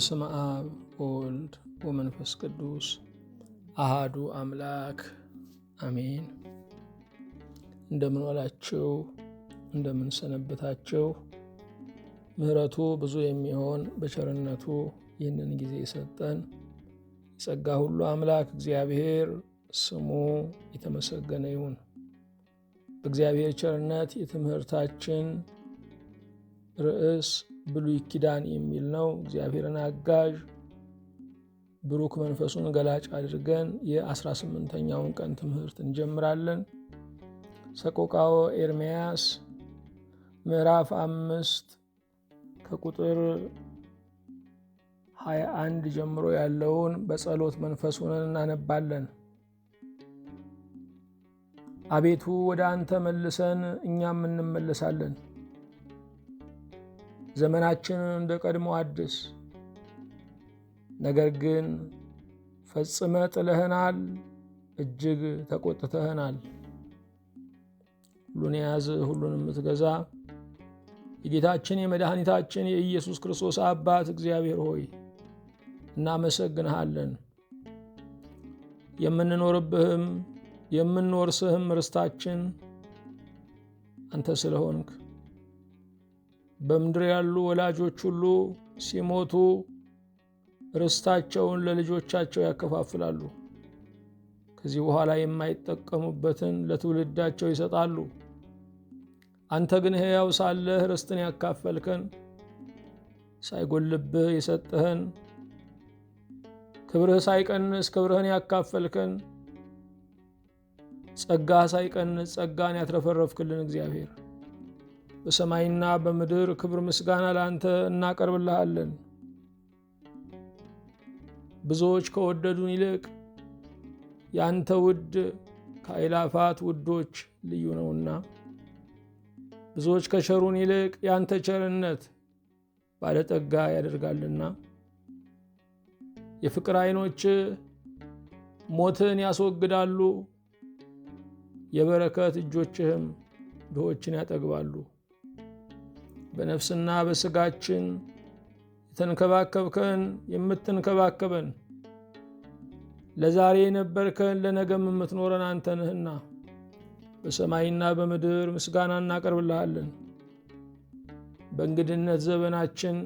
በስመ አብ ወወልድ ወመንፈስ ቅዱስ አሃዱ አምላክ አሜን። እንደምን ዋላችሁ? እንደምን ሰነበታችሁ? ምሕረቱ ብዙ የሚሆን በቸርነቱ ይህንን ጊዜ የሰጠን የጸጋ ሁሉ አምላክ እግዚአብሔር ስሙ የተመሰገነ ይሁን። በእግዚአብሔር ቸርነት የትምህርታችን ርዕስ ብሉይ ኪዳን የሚል ነው። እግዚአብሔርን አጋዥ ብሩክ መንፈሱን ገላጭ አድርገን የ18ኛውን ቀን ትምህርት እንጀምራለን። ሰቆቃወ ኤርምያስ ምዕራፍ 5 ከቁጥር 21 ጀምሮ ያለውን በጸሎት መንፈስ ሆነን እናነባለን። አቤቱ ወደ አንተ መልሰን እኛም እንመለሳለን። ዘመናችንን እንደ ቀድሞ አድስ። ነገር ግን ፈጽመ ጥለህናል፣ እጅግ ተቆጥተህናል። ሁሉን የያዝ ሁሉን የምትገዛ የጌታችን የመድኃኒታችን የኢየሱስ ክርስቶስ አባት እግዚአብሔር ሆይ እናመሰግንሃለን። የምንኖርብህም የምንወርስህም ርስታችን አንተ ስለሆንክ በምድር ያሉ ወላጆች ሁሉ ሲሞቱ ርስታቸውን ለልጆቻቸው ያከፋፍላሉ። ከዚህ በኋላ የማይጠቀሙበትን ለትውልዳቸው ይሰጣሉ። አንተ ግን ሕያው ሳለህ ርስትን ያካፈልከን፣ ሳይጎልብህ የሰጠህን፣ ክብርህ ሳይቀንስ ክብርህን ያካፈልከን፣ ጸጋህ ሳይቀንስ ጸጋን ያትረፈረፍክልን እግዚአብሔር በሰማይና በምድር ክብር ምስጋና ለአንተ እናቀርብልሃለን። ብዙዎች ከወደዱን ይልቅ የአንተ ውድ ከአእላፋት ውዶች ልዩ ነውና፣ ብዙዎች ከቸሩን ይልቅ የአንተ ቸርነት ባለጠጋ ያደርጋልና፣ የፍቅር ዓይኖች ሞትን ያስወግዳሉ፣ የበረከት እጆችህም ድሆችን ያጠግባሉ። በነፍስና በሥጋችን የተንከባከብከን የምትንከባከበን፣ ለዛሬ የነበርከን ለነገም የምትኖረን አንተ ነህና በሰማይና በምድር ምስጋና እናቀርብልሃለን። በእንግድነት ዘመናችን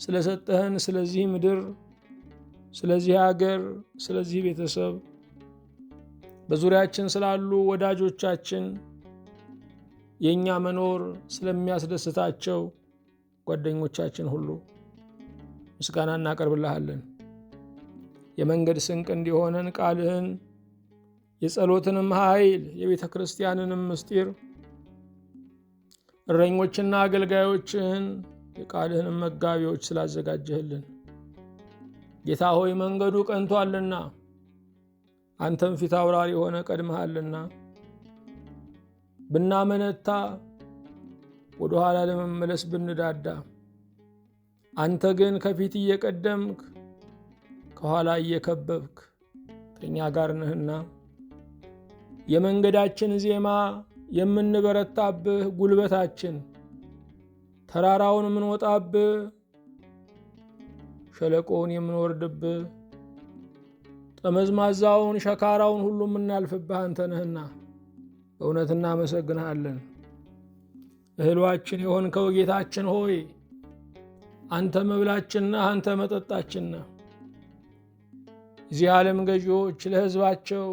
ስለሰጠህን ስለዚህ ምድር፣ ስለዚህ አገር፣ ስለዚህ ቤተሰብ፣ በዙሪያችን ስላሉ ወዳጆቻችን የእኛ መኖር ስለሚያስደስታቸው ጓደኞቻችን ሁሉ ምስጋና እናቀርብልሃለን። የመንገድ ስንቅ እንዲሆነን ቃልህን፣ የጸሎትንም ኃይል፣ የቤተ ክርስቲያንንም ምስጢር፣ እረኞችና አገልጋዮችህን፣ የቃልህንም መጋቢዎች ስላዘጋጀህልን ጌታ ሆይ መንገዱ ቀንቶአልና አንተም ፊት አውራሪ ሆነ ቀድመሃልና ብናመነታ ወደ ኋላ ለመመለስ ብንዳዳ፣ አንተ ግን ከፊት እየቀደምክ ከኋላ እየከበብክ ከእኛ ጋር ነህና የመንገዳችን ዜማ የምንበረታብህ ጉልበታችን፣ ተራራውን የምንወጣብህ ሸለቆውን የምንወርድብህ ጠመዝማዛውን ሸካራውን ሁሉ የምናልፍብህ አንተ ነህና በእውነት እናመሰግንሃለን። እህሏችን የሆንከው ጌታችን ሆይ አንተ መብላችንና አንተ መጠጣችንና እዚህ ዓለም ገዢዎች ለሕዝባቸው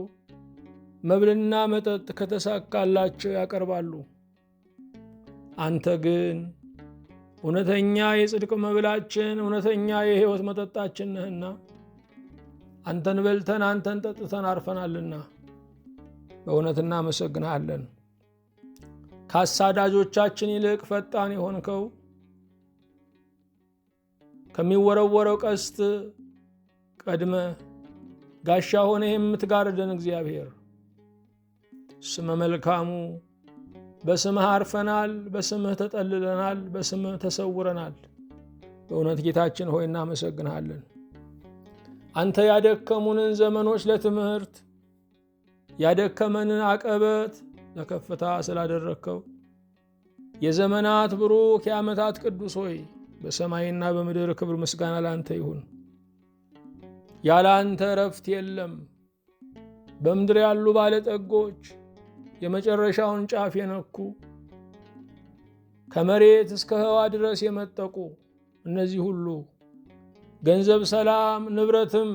መብልና መጠጥ ከተሳካላቸው ያቀርባሉ። አንተ ግን እውነተኛ የጽድቅ መብላችን፣ እውነተኛ የሕይወት መጠጣችን ነህና አንተን በልተን አንተን ጠጥተን አርፈናልና በእውነት እናመሰግንሃለን። ከአሳዳጆቻችን ይልቅ ፈጣን የሆንከው ከሚወረወረው ቀስት ቀድመ ጋሻ ሆነ የምትጋርደን እግዚአብሔር ስመ መልካሙ፣ በስምህ አርፈናል፣ በስምህ ተጠልለናል፣ በስምህ ተሰውረናል። በእውነት ጌታችን ሆይ እናመሰግንሃለን። አንተ ያደከሙንን ዘመኖች ለትምህርት ያደከመንን አቀበት ለከፍታ ስላደረግከው የዘመናት ብሩክ የዓመታት ቅዱስ ሆይ በሰማይና በምድር ክብር ምስጋና ላንተ ይሁን። ያለ አንተ እረፍት የለም። በምድር ያሉ ባለጠጎች የመጨረሻውን ጫፍ የነኩ ከመሬት እስከ ህዋ ድረስ የመጠቁ እነዚህ ሁሉ ገንዘብ፣ ሰላም፣ ንብረትም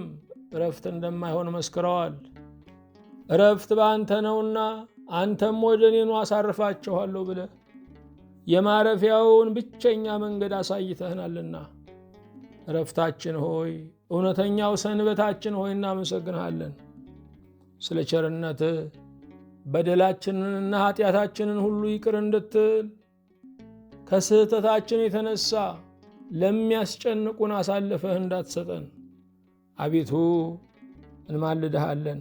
እረፍት እንደማይሆን መስክረዋል። እረፍት በአንተ ነውና አንተም ወደ እኔ ኑ አሳርፋችኋለሁ ብለህ የማረፊያውን ብቸኛ መንገድ አሳይተህናልና እረፍታችን ሆይ፣ እውነተኛው ሰንበታችን ሆይ እናመሰግንሃለን። ስለ ቸርነትህ በደላችንንና ኃጢአታችንን ሁሉ ይቅር እንድትል ከስህተታችን የተነሳ ለሚያስጨንቁን አሳልፈህ እንዳትሰጠን አቤቱ እንማልድሃለን።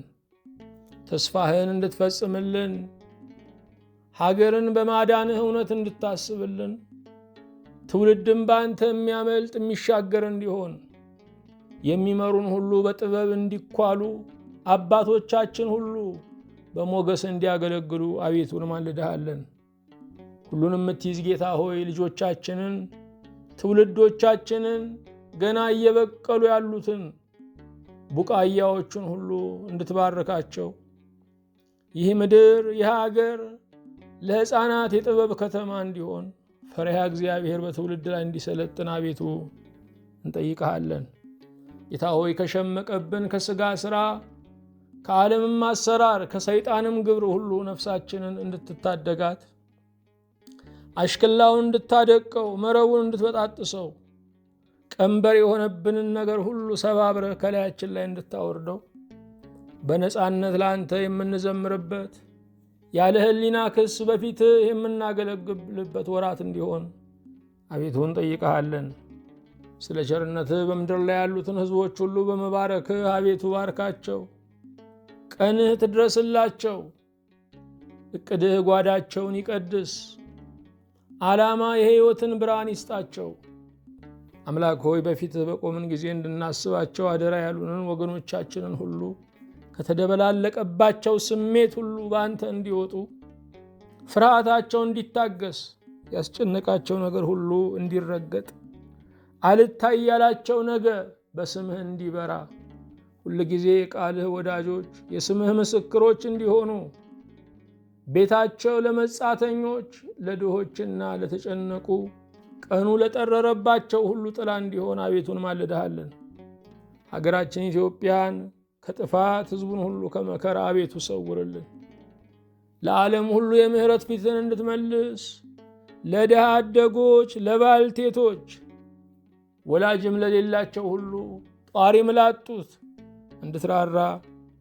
ተስፋህን እንድትፈጽምልን፣ ሀገርን በማዳንህ እውነት እንድታስብልን፣ ትውልድም በአንተ የሚያመልጥ የሚሻገር እንዲሆን የሚመሩን ሁሉ በጥበብ እንዲኳሉ፣ አባቶቻችን ሁሉ በሞገስ እንዲያገለግሉ አቤቱ እንማልድሃለን። ሁሉን የምትይዝ ጌታ ሆይ ልጆቻችንን፣ ትውልዶቻችንን፣ ገና እየበቀሉ ያሉትን ቡቃያዎቹን ሁሉ እንድትባርካቸው፣ ይህ ምድር ይህ ሀገር ለሕፃናት የጥበብ ከተማ እንዲሆን ፈሪሃ እግዚአብሔር በትውልድ ላይ እንዲሰለጥን አቤቱ እንጠይቀሃለን። ጌታ ሆይ ከሸመቀብን ከሥጋ ሥራ፣ ከዓለምም አሰራር፣ ከሰይጣንም ግብር ሁሉ ነፍሳችንን እንድትታደጋት፣ አሽክላውን እንድታደቀው፣ መረቡን እንድትበጣጥሰው፣ ቀንበር የሆነብንን ነገር ሁሉ ሰባብረህ ከላያችን ላይ እንድታወርደው፣ በነፃነት ለአንተ የምንዘምርበት ያለ ሕሊና ክስ በፊትህ የምናገለግልበት ወራት እንዲሆን አቤቱ እንጠይቀሃለን። ስለ ቸርነትህ በምድር ላይ ያሉትን ሕዝቦች ሁሉ በመባረክህ አቤቱ ባርካቸው። ቀንህ ትድረስላቸው። እቅድህ ጓዳቸውን ይቀድስ። ዓላማ የሕይወትን ብርሃን ይስጣቸው። አምላክ ሆይ በፊትህ በቆምን ጊዜ እንድናስባቸው አደራ ያሉንን ወገኖቻችንን ሁሉ ከተደበላለቀባቸው ስሜት ሁሉ በአንተ እንዲወጡ፣ ፍርሃታቸው እንዲታገስ፣ ያስጨነቃቸው ነገር ሁሉ እንዲረገጥ፣ አልታይ ያላቸው ነገር በስምህ እንዲበራ፣ ሁልጊዜ የቃልህ ወዳጆች የስምህ ምስክሮች እንዲሆኑ፣ ቤታቸው ለመጻተኞች ለድሆችና ለተጨነቁ ቀኑ ለጠረረባቸው ሁሉ ጥላ እንዲሆን አቤቱ እንማልድሃለን። ሀገራችን ኢትዮጵያን ከጥፋት ሕዝቡን ሁሉ ከመከራ አቤቱ ሰውርልን። ለዓለም ሁሉ የምህረት ፊትን እንድትመልስ፣ ለድሃ አደጎች፣ ለባልቴቶች፣ ወላጅም ለሌላቸው ሁሉ ጧሪም ላጡት እንድትራራ፣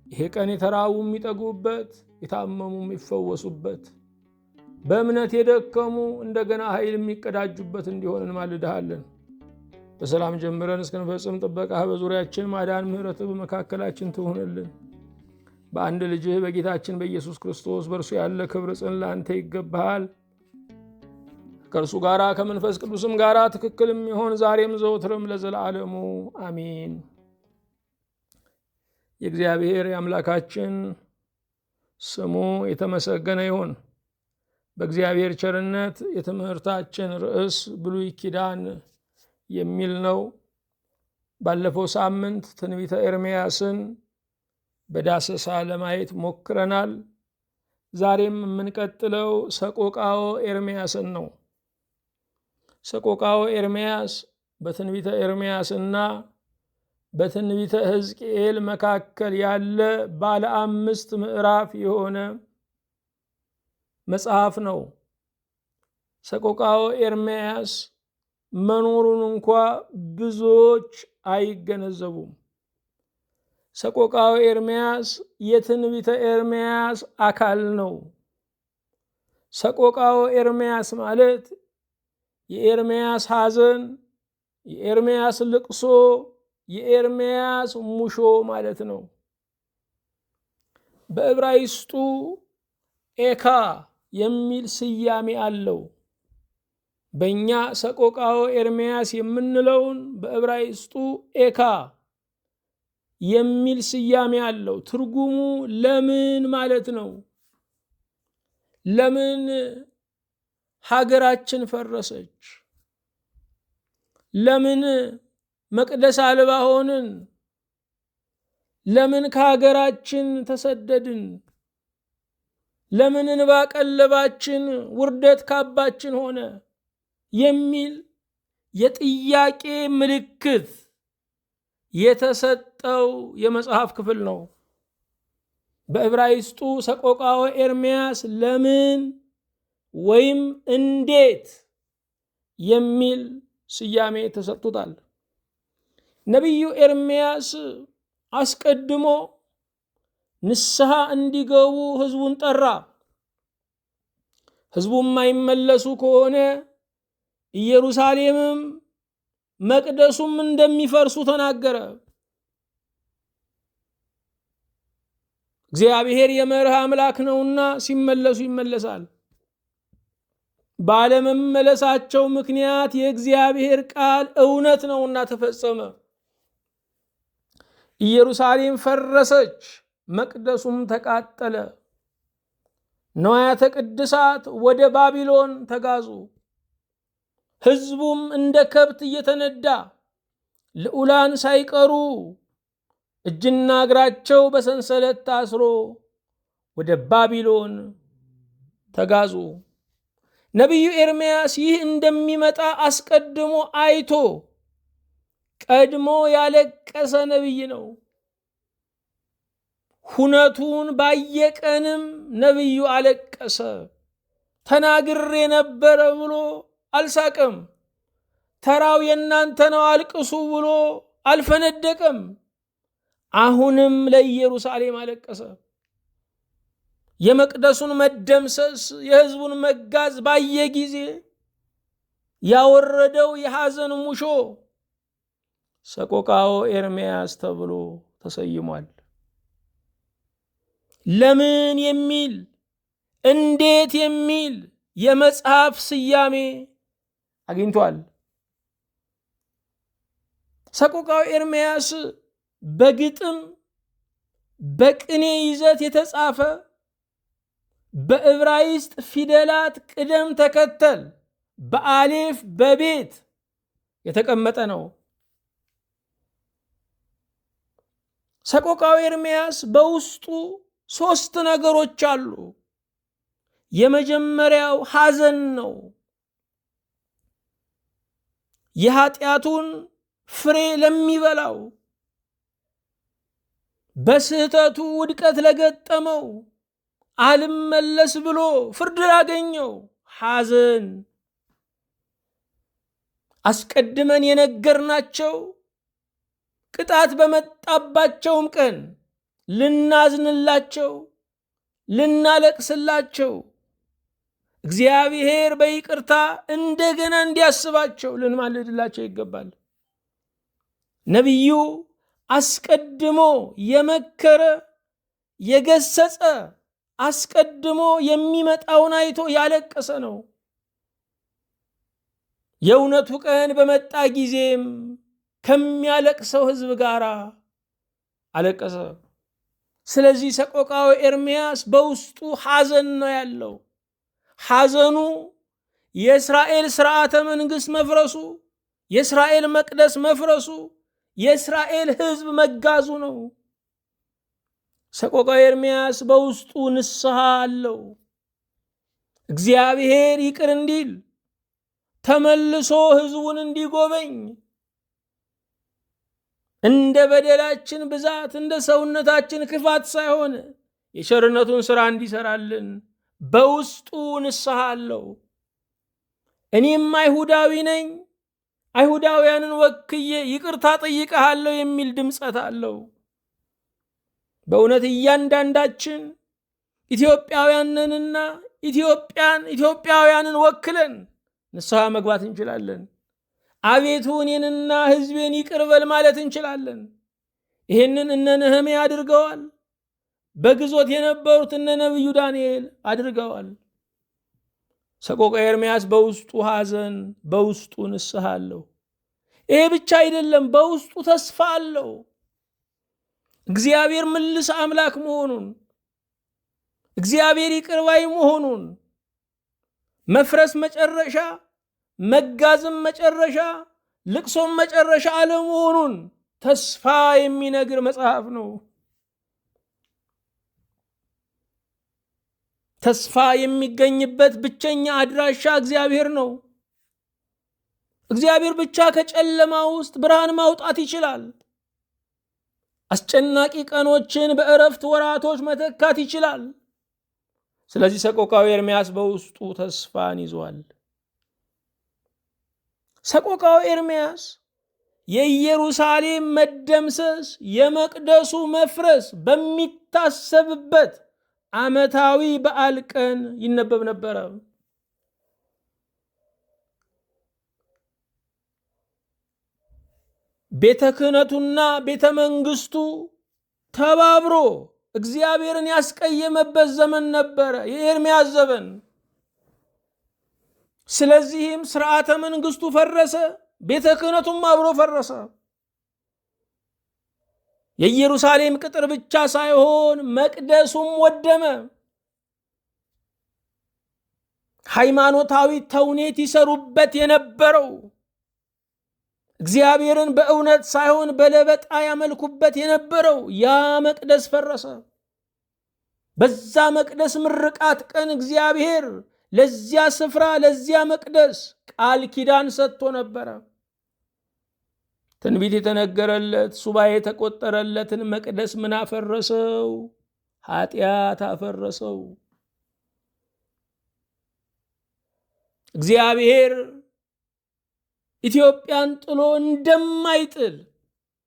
ይሄ ቀን የተራቡ የሚጠጉበት፣ የታመሙ የሚፈወሱበት፣ በእምነት የደከሙ እንደገና ኃይል የሚቀዳጁበት እንዲሆን እንማልድሃለን። በሰላም ጀምረን እስክንፈጽም ጥበቃህ በዙሪያችን፣ ማዳን ምሕረትህ በመካከላችን ትሁንልን። በአንድ ልጅህ በጌታችን በኢየሱስ ክርስቶስ በእርሱ ያለ ክብር ጽን ለአንተ ይገባሃል። ከእርሱ ጋር ከመንፈስ ቅዱስም ጋር ትክክል የሚሆን ዛሬም ዘወትርም ለዘላለሙ አሚን። የእግዚአብሔር የአምላካችን ስሙ የተመሰገነ ይሁን። በእግዚአብሔር ቸርነት የትምህርታችን ርዕስ ብሉይ ኪዳን የሚል ነው። ባለፈው ሳምንት ትንቢተ ኤርምያስን በዳሰሳ ለማየት ሞክረናል። ዛሬም የምንቀጥለው ሰቆቃወ ኤርምያስን ነው። ሰቆቃወ ኤርምያስ በትንቢተ ኤርምያስና በትንቢተ ሕዝቅኤል መካከል ያለ ባለ 5 ምዕራፍ የሆነ መጽሐፍ ነው። ሰቆቃወ ኤርምያስ መኖሩን እንኳ ብዙዎች አይገነዘቡም። ሰቆቃወ ኤርምያስ የትንቢተ ኤርምያስ አካል ነው። ሰቆቃወ ኤርምያስ ማለት የኤርምያስ ሐዘን፣ የኤርምያስ ልቅሶ፣ የኤርምያስ ሙሾ ማለት ነው። በዕብራይስጡ ኤካ የሚል ስያሜ አለው። በእኛ ሰቆቃወ ኤርምያስ የምንለውን በዕብራይስጡ ኤካ የሚል ስያሜ አለው። ትርጉሙ ለምን ማለት ነው። ለምን ሀገራችን ፈረሰች? ለምን መቅደስ አልባ ሆንን? ለምን ከሀገራችን ተሰደድን? ለምን እንባ ቀለባችን ውርደት ካባችን ሆነ? የሚል የጥያቄ ምልክት የተሰጠው የመጽሐፍ ክፍል ነው። በዕብራይስጡ ሰቆቃወ ኤርምያስ ለምን ወይም እንዴት የሚል ስያሜ ተሰጥቶታል። ነቢዩ ኤርምያስ አስቀድሞ ንስሐ እንዲገቡ ሕዝቡን ጠራ። ሕዝቡ የማይመለሱ ከሆነ ኢየሩሳሌምም መቅደሱም እንደሚፈርሱ ተናገረ። እግዚአብሔር የመርህ አምላክ ነውና ሲመለሱ ይመለሳል። ባለመመለሳቸው ምክንያት የእግዚአብሔር ቃል እውነት ነውና ተፈጸመ። ኢየሩሳሌም ፈረሰች፣ መቅደሱም ተቃጠለ። ንዋያተ ቅድሳት ወደ ባቢሎን ተጋዙ። ሕዝቡም እንደ ከብት እየተነዳ ልዑላን ሳይቀሩ እጅና እግራቸው በሰንሰለት ታስሮ ወደ ባቢሎን ተጋዙ። ነቢዩ ኤርምያስ ይህ እንደሚመጣ አስቀድሞ አይቶ ቀድሞ ያለቀሰ ነቢይ ነው። ሁነቱን ባየቀንም ነቢዩ አለቀሰ። ተናግሬ ነበረ ብሎ አልሳቀም። ተራው የእናንተ ነው አልቅሱ ብሎ አልፈነደቀም። አሁንም ለኢየሩሳሌም አለቀሰ። የመቅደሱን መደምሰስ፣ የሕዝቡን መጋዝ ባየ ጊዜ ያወረደው የሐዘን ሙሾ ሰቆቃወ ኤርምያስ ተብሎ ተሰይሟል። ለምን የሚል እንዴት የሚል የመጽሐፍ ስያሜ አግኝቷል። ሰቆቃወ ኤርምያስ በግጥም በቅኔ ይዘት የተጻፈ በዕብራይስጥ ፊደላት ቅደም ተከተል በአሌፍ በቤት የተቀመጠ ነው። ሰቆቃወ ኤርምያስ በውስጡ 3 ነገሮች አሉ። የመጀመሪያው ሐዘን ነው። የኃጢአቱን ፍሬ ለሚበላው፣ በስህተቱ ውድቀት ለገጠመው፣ አልመለስ ብሎ ፍርድ ላገኘው ሐዘን። አስቀድመን የነገርናቸው ቅጣት በመጣባቸውም ቀን ልናዝንላቸው፣ ልናለቅስላቸው፣ እግዚአብሔር በይቅርታ እንደገና እንዲያስባቸው ልንማልድላቸው ይገባል። ነቢዩ አስቀድሞ የመከረ የገሰጸ፣ አስቀድሞ የሚመጣውን አይቶ ያለቀሰ ነው። የእውነቱ ቀን በመጣ ጊዜም ከሚያለቅሰው ሕዝብ ጋር አለቀሰ። ስለዚህ ሰቆቃወ ኤርምያስ በውስጡ ሐዘን ነው ያለው። ሐዘኑ የእስራኤል ስርዓተ መንግስት መፍረሱ፣ የእስራኤል መቅደስ መፍረሱ፣ የእስራኤል ሕዝብ መጋዙ ነው። ሰቆቃወ ኤርምያስ በውስጡ ንስሐ አለው። እግዚአብሔር ይቅር እንዲል፣ ተመልሶ ሕዝቡን እንዲጎበኝ፣ እንደ በደላችን ብዛት እንደ ሰውነታችን ክፋት ሳይሆን የቸርነቱን ሥራ እንዲሰራልን በውስጡ ንስሐ አለው። እኔም አይሁዳዊ ነኝ፣ አይሁዳውያንን ወክዬ ይቅርታ ጠይቀሃለሁ የሚል ድምፀት አለው። በእውነት እያንዳንዳችን ኢትዮጵያውያን ነንና ኢትዮጵያውያንን ወክለን ንስሐ መግባት እንችላለን። አቤቱ እኔንና ሕዝቤን ይቅር በል ማለት እንችላለን። ይህንን እነ ነህምያ አድርገዋል። በግዞት የነበሩት እነ ነቢዩ ዳንኤል አድርገዋል። ሰቆቃወ ኤርምያስ በውስጡ ሐዘን፣ በውስጡ ንስሐ አለው። ይሄ ብቻ አይደለም፣ በውስጡ ተስፋ አለው። እግዚአብሔር ምልስ አምላክ መሆኑን፣ እግዚአብሔር ይቅር ባይ መሆኑን፣ መፍረስ መጨረሻ፣ መጋዝም መጨረሻ፣ ልቅሶም መጨረሻ አለመሆኑን ተስፋ የሚነግር መጽሐፍ ነው። ተስፋ የሚገኝበት ብቸኛ አድራሻ እግዚአብሔር ነው። እግዚአብሔር ብቻ ከጨለማ ውስጥ ብርሃን ማውጣት ይችላል። አስጨናቂ ቀኖችን በእረፍት ወራቶች መተካት ይችላል። ስለዚህ ሰቆቃወ ኤርምያስ በውስጡ ተስፋን ይዟል። ሰቆቃወ ኤርምያስ የኢየሩሳሌም መደምሰስ፣ የመቅደሱ መፍረስ በሚታሰብበት ዓመታዊ በዓል ቀን ይነበብ ነበረ። ቤተ ክህነቱና ቤተ መንግስቱ ተባብሮ እግዚአብሔርን ያስቀየመበት ዘመን ነበረ፣ የኤርምያስ ዘመን። ስለዚህም ስርዓተ መንግስቱ ፈረሰ፣ ቤተ ክህነቱም አብሮ ፈረሰ። የኢየሩሳሌም ቅጥር ብቻ ሳይሆን መቅደሱም ወደመ። ሃይማኖታዊ ተውኔት ይሰሩበት የነበረው፣ እግዚአብሔርን በእውነት ሳይሆን በለበጣ ያመልኩበት የነበረው ያ መቅደስ ፈረሰ። በዛ መቅደስ ምርቃት ቀን እግዚአብሔር ለዚያ ስፍራ ለዚያ መቅደስ ቃል ኪዳን ሰጥቶ ነበረ። ትንቢት የተነገረለት ሱባኤ የተቆጠረለትን መቅደስ ምን አፈረሰው? ኃጢአት አፈረሰው። እግዚአብሔር ኢትዮጵያን ጥሎ እንደማይጥል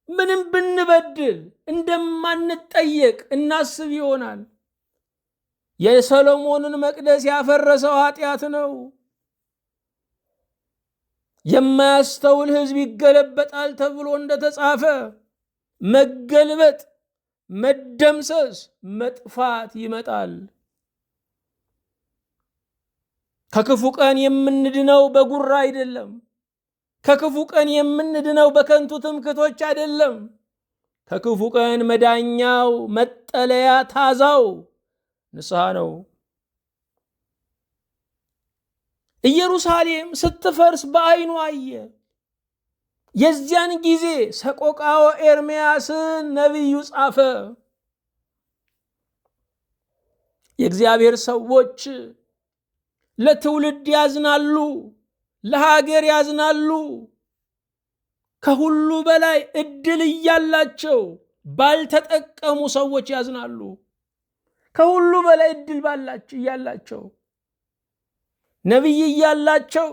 ምንም ብንበድል እንደማንጠየቅ እናስብ ይሆናል። የሰሎሞንን መቅደስ ያፈረሰው ኃጢአት ነው። የማያስተውል ሕዝብ ይገለበጣል ተብሎ እንደተጻፈ መገልበጥ፣ መደምሰስ፣ መጥፋት ይመጣል። ከክፉ ቀን የምንድነው በጉራ አይደለም። ከክፉ ቀን የምንድነው በከንቱ ትምክቶች አይደለም። ከክፉ ቀን መዳኛው፣ መጠለያ፣ ታዛው ንስሐ ነው። ኢየሩሳሌም ስትፈርስ በዓይኑ አየ። የዚያን ጊዜ ሰቆቃወ ኤርምያስን ነቢዩ ጻፈ። የእግዚአብሔር ሰዎች ለትውልድ ያዝናሉ፣ ለሀገር ያዝናሉ። ከሁሉ በላይ እድል እያላቸው ባልተጠቀሙ ሰዎች ያዝናሉ። ከሁሉ በላይ እድል እያላቸው፣ ነቢይ እያላቸው፣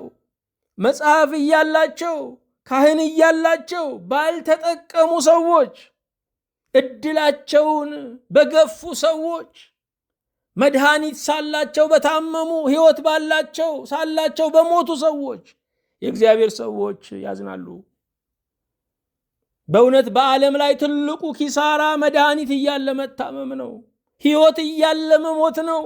መጽሐፍ እያላቸው፣ ካህን እያላቸው ባልተጠቀሙ ሰዎች፣ እድላቸውን በገፉ ሰዎች፣ መድኃኒት ሳላቸው በታመሙ፣ ሕይወት ባላቸው ሳላቸው በሞቱ ሰዎች የእግዚአብሔር ሰዎች ያዝናሉ። በእውነት በዓለም ላይ ትልቁ ኪሳራ መድኃኒት እያለ መታመም ነው። ሕይወት እያለ መሞት ነው።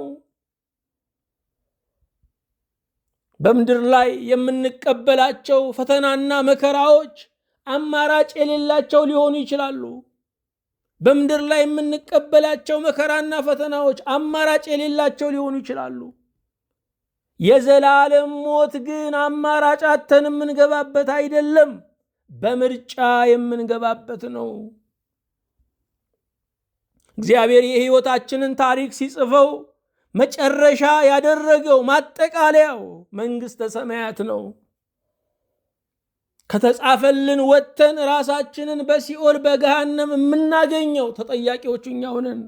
በምድር ላይ የምንቀበላቸው ፈተናና መከራዎች አማራጭ የሌላቸው ሊሆኑ ይችላሉ። በምድር ላይ የምንቀበላቸው መከራና ፈተናዎች አማራጭ የሌላቸው ሊሆኑ ይችላሉ። የዘላለም ሞት ግን አማራጭ አተን የምንገባበት አይደለም፣ በምርጫ የምንገባበት ነው። እግዚአብሔር የሕይወታችንን ታሪክ ሲጽፈው መጨረሻ ያደረገው ማጠቃለያው መንግሥተ ሰማያት ነው። ከተጻፈልን ወጥተን ራሳችንን በሲኦል በገሃነም የምናገኘው ተጠያቂዎቹ እኛው ነን።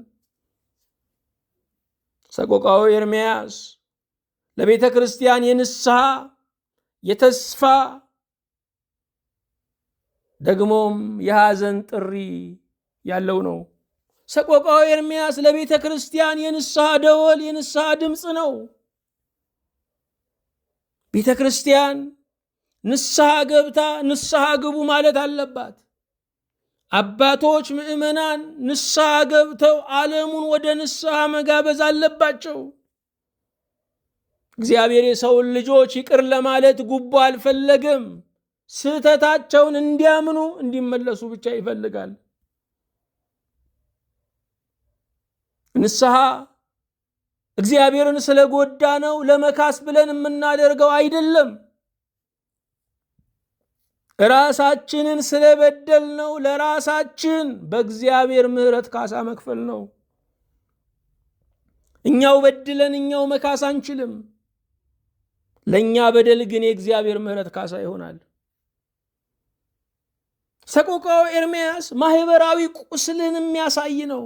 ሰቆቃወ ኤርምያስ ለቤተ ክርስቲያን የንስሐ የተስፋ ደግሞም የሐዘን ጥሪ ያለው ነው። ሰቆቃወ ኤርምያስ ለቤተ ክርስቲያን የንስሐ ደወል፣ የንስሐ ድምፅ ነው። ቤተ ክርስቲያን ንስሐ ገብታ ንስሐ ግቡ ማለት አለባት። አባቶች ምዕመናን ንስሐ ገብተው ዓለሙን ወደ ንስሐ መጋበዝ አለባቸው። እግዚአብሔር የሰውን ልጆች ይቅር ለማለት ጉቦ አልፈለገም። ስህተታቸውን እንዲያምኑ እንዲመለሱ ብቻ ይፈልጋል። ንስሐ እግዚአብሔርን ስለጎዳ ነው ለመካስ ብለን የምናደርገው አይደለም። ራሳችንን ስለበደልነው ለራሳችን በእግዚአብሔር ምሕረት ካሳ መክፈል ነው። እኛው በድለን እኛው መካስ አንችልም። ለእኛ በደል ግን የእግዚአብሔር ምሕረት ካሳ ይሆናል። ሰቆቃወ ኤርምያስ ማህበራዊ ቁስልን የሚያሳይ ነው።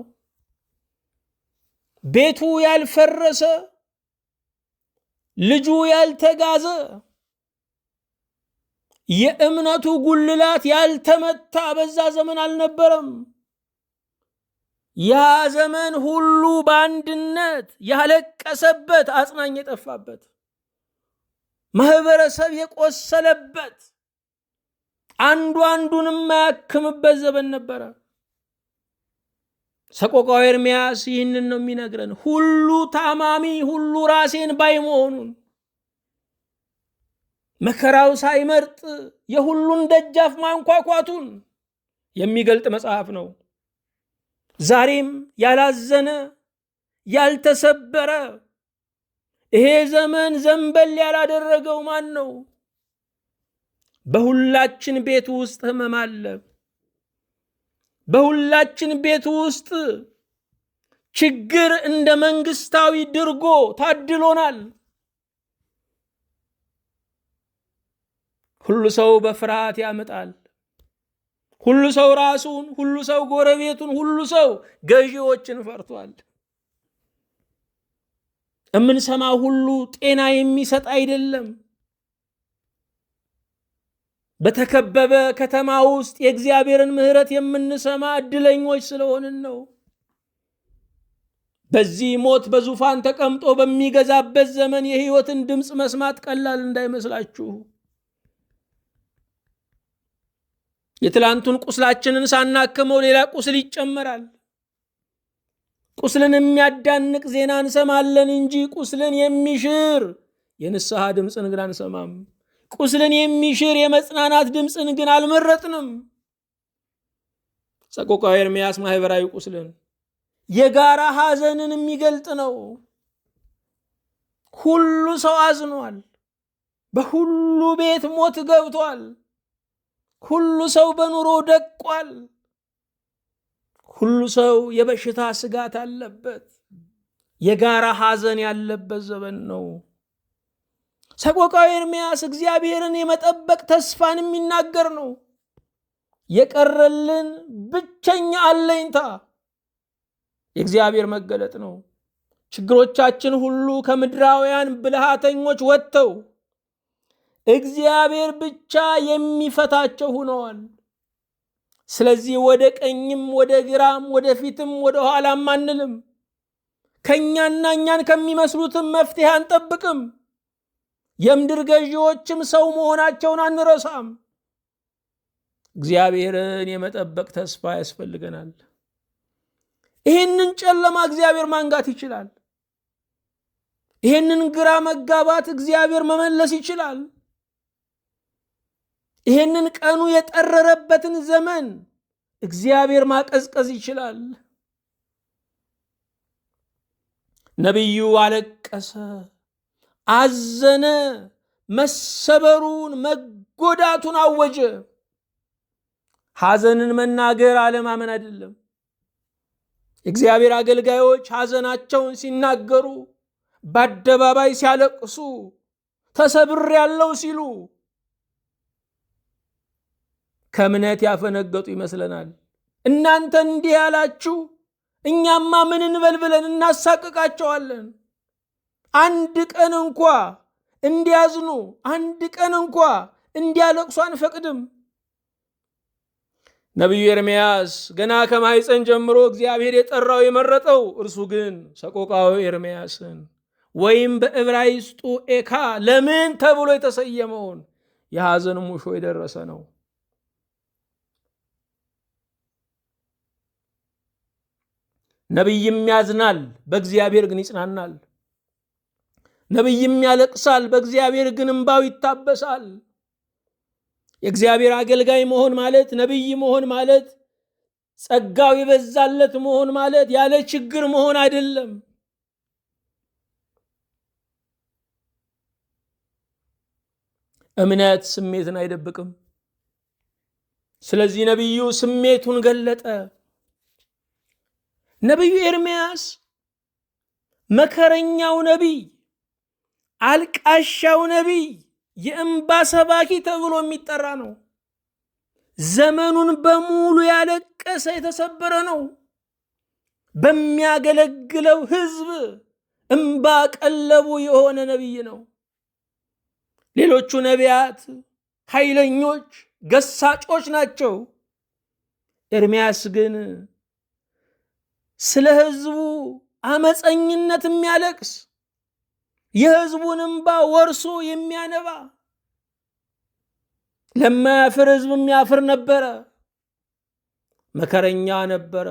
ቤቱ ያልፈረሰ፣ ልጁ ያልተጋዘ፣ የእምነቱ ጉልላት ያልተመታ በዛ ዘመን አልነበረም። ያ ዘመን ሁሉ በአንድነት ያለቀሰበት፣ አጽናኝ የጠፋበት፣ ማህበረሰብ የቆሰለበት፣ አንዱ አንዱን የማያክምበት ዘመን ነበረ። ሰቆቃወ ኤርምያስ ይህንን ነው የሚነግረን። ሁሉ ታማሚ፣ ሁሉ ራሴን ባይ መሆኑን፣ መከራው ሳይመርጥ የሁሉን ደጃፍ ማንኳኳቱን የሚገልጥ መጽሐፍ ነው። ዛሬም ያላዘነ ያልተሰበረ ይሄ ዘመን ዘንበል ያላደረገው ማን ነው? በሁላችን ቤት ውስጥ ህመም አለ። በሁላችን ቤት ውስጥ ችግር እንደ መንግስታዊ ድርጎ ታድሎናል። ሁሉ ሰው በፍርሃት ያመጣል። ሁሉ ሰው ራሱን፣ ሁሉ ሰው ጎረቤቱን፣ ሁሉ ሰው ገዢዎችን ፈርቷል። የምንሰማው ሁሉ ጤና የሚሰጥ አይደለም። በተከበበ ከተማ ውስጥ የእግዚአብሔርን ምሕረት የምንሰማ እድለኞች ስለሆንን ነው። በዚህ ሞት በዙፋን ተቀምጦ በሚገዛበት ዘመን የሕይወትን ድምፅ መስማት ቀላል እንዳይመስላችሁ። የትላንቱን ቁስላችንን ሳናክመው ሌላ ቁስል ይጨመራል። ቁስልን የሚያዳንቅ ዜና እንሰማለን እንጂ ቁስልን የሚሽር የንስሐ ድምፅን ግን አንሰማም። ቁስልን የሚሽር የመጽናናት ድምፅን ግን አልመረጥንም። ሰቆቃወ ኤርምያስ ማህበራዊ ቁስልን፣ የጋራ ሐዘንን የሚገልጥ ነው። ሁሉ ሰው አዝኗል። በሁሉ ቤት ሞት ገብቷል። ሁሉ ሰው በኑሮ ደቋል። ሁሉ ሰው የበሽታ ስጋት አለበት። የጋራ ሐዘን ያለበት ዘመን ነው። ሰቆቃወ ኤርምያስ እግዚአብሔርን የመጠበቅ ተስፋን የሚናገር ነው። የቀረልን ብቸኛ አለኝታ የእግዚአብሔር መገለጥ ነው። ችግሮቻችን ሁሉ ከምድራውያን ብልሃተኞች ወጥተው እግዚአብሔር ብቻ የሚፈታቸው ሆነዋል። ስለዚህ ወደ ቀኝም ወደ ግራም ወደ ፊትም ወደ ኋላም አንልም። ከኛና እኛን ከሚመስሉትም መፍትሄ አንጠብቅም። የምድር ገዢዎችም ሰው መሆናቸውን አንረሳም። እግዚአብሔርን የመጠበቅ ተስፋ ያስፈልገናል። ይህንን ጨለማ እግዚአብሔር ማንጋት ይችላል። ይህንን ግራ መጋባት እግዚአብሔር መመለስ ይችላል። ይህንን ቀኑ የጠረረበትን ዘመን እግዚአብሔር ማቀዝቀዝ ይችላል። ነቢዩ አለቀሰ፣ አዘነ፣ መሰበሩን መጎዳቱን አወጀ። ሐዘንን መናገር አለማመን አይደለም። የእግዚአብሔር አገልጋዮች ሐዘናቸውን ሲናገሩ፣ በአደባባይ ሲያለቅሱ፣ ተሰብሬያለሁ ሲሉ ከእምነት ያፈነገጡ ይመስለናል። እናንተ እንዲህ ያላችሁ እኛማ ምን እንበል ብለን እናሳቅቃቸዋለን። አንድ ቀን እንኳ እንዲያዝኑ፣ አንድ ቀን እንኳ እንዲያለቅሱ አንፈቅድም። ነቢዩ ኤርምያስ ገና ከማኅፀን ጀምሮ እግዚአብሔር የጠራው የመረጠው፣ እርሱ ግን ሰቆቃወ ኤርምያስን ወይም በዕብራይስጡ ኤካ ለምን ተብሎ የተሰየመውን የሐዘን ሙሾ የደረሰ ነው። ነቢይም ያዝናል፣ በእግዚአብሔር ግን ይጽናናል። ነቢይም ያለቅሳል፣ በእግዚአብሔር ግን እንባው ይታበሳል። የእግዚአብሔር አገልጋይ መሆን ማለት፣ ነቢይ መሆን ማለት፣ ጸጋው የበዛለት መሆን ማለት ያለ ችግር መሆን አይደለም። እምነት ስሜትን አይደብቅም። ስለዚህ ነቢዩ ስሜቱን ገለጠ። ነቢዩ ኤርምያስ መከረኛው ነቢይ፣ አልቃሻው ነቢይ፣ የእንባ ሰባኪ ተብሎ የሚጠራ ነው። ዘመኑን በሙሉ ያለቀሰ የተሰበረ ነው። በሚያገለግለው ሕዝብ እንባ ቀለቡ የሆነ ነቢይ ነው። ሌሎቹ ነቢያት ኃይለኞች፣ ገሳጮች ናቸው። ኤርምያስ ግን ስለ ሕዝቡ አመፀኝነት የሚያለቅስ፣ የሕዝቡን እንባ ወርሶ የሚያነባ፣ ለማያፍር ሕዝብ የሚያፍር ነበረ። መከረኛ ነበረ።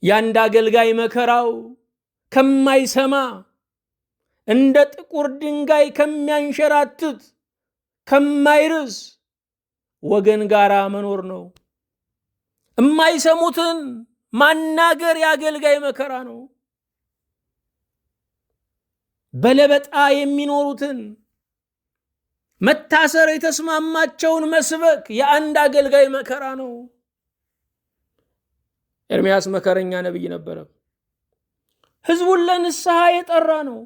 ያንድ አገልጋይ መከራው ከማይሰማ እንደ ጥቁር ድንጋይ ከሚያንሸራትት ከማይርስ ወገን ጋር መኖር ነው። የማይሰሙትን ማናገር የአገልጋይ መከራ ነው። በለበጣ የሚኖሩትን መታሰር የተስማማቸውን መስበክ የአንድ አገልጋይ መከራ ነው። ኤርምያስ መከረኛ ነቢይ ነበረ። ሕዝቡን ለንስሐ የጠራ ነው።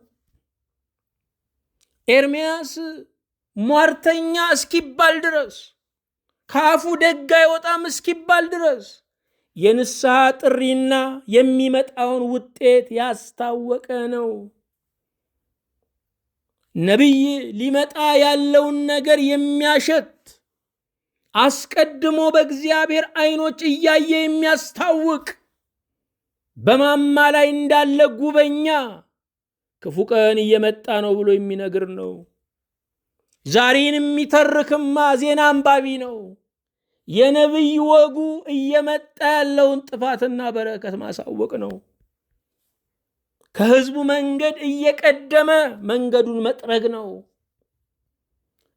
ኤርምያስ ሟርተኛ እስኪባል ድረስ፣ ከአፉ ደግ አይወጣም እስኪባል ድረስ የንስሐ ጥሪና የሚመጣውን ውጤት ያስታወቀ ነው። ነቢይ ሊመጣ ያለውን ነገር የሚያሸት፣ አስቀድሞ በእግዚአብሔር ዓይኖች እያየ የሚያስታውቅ፣ በማማ ላይ እንዳለ ጉበኛ ክፉ ቀን እየመጣ ነው ብሎ የሚነግር ነው። ዛሬን የሚተርክማ ዜና አንባቢ ነው። የነቢይ ወጉ እየመጣ ያለውን ጥፋትና በረከት ማሳወቅ ነው። ከሕዝቡ መንገድ እየቀደመ መንገዱን መጥረግ ነው።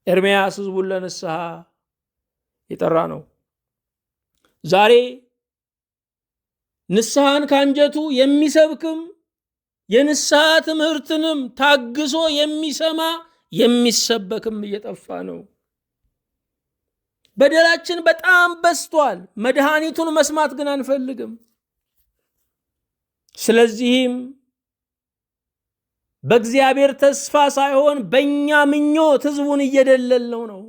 ኤርምያስ ሕዝቡን ለንስሐ የጠራ ነው። ዛሬ ንስሐን ካንጀቱ የሚሰብክም የንስሐ ትምህርትንም ታግሶ የሚሰማ የሚሰበክም እየጠፋ ነው። በደላችን በጣም በዝቷል። መድኃኒቱን መስማት ግን አንፈልግም። ስለዚህም በእግዚአብሔር ተስፋ ሳይሆን በእኛ ምኞት ሕዝቡን እየደለልነው ነው።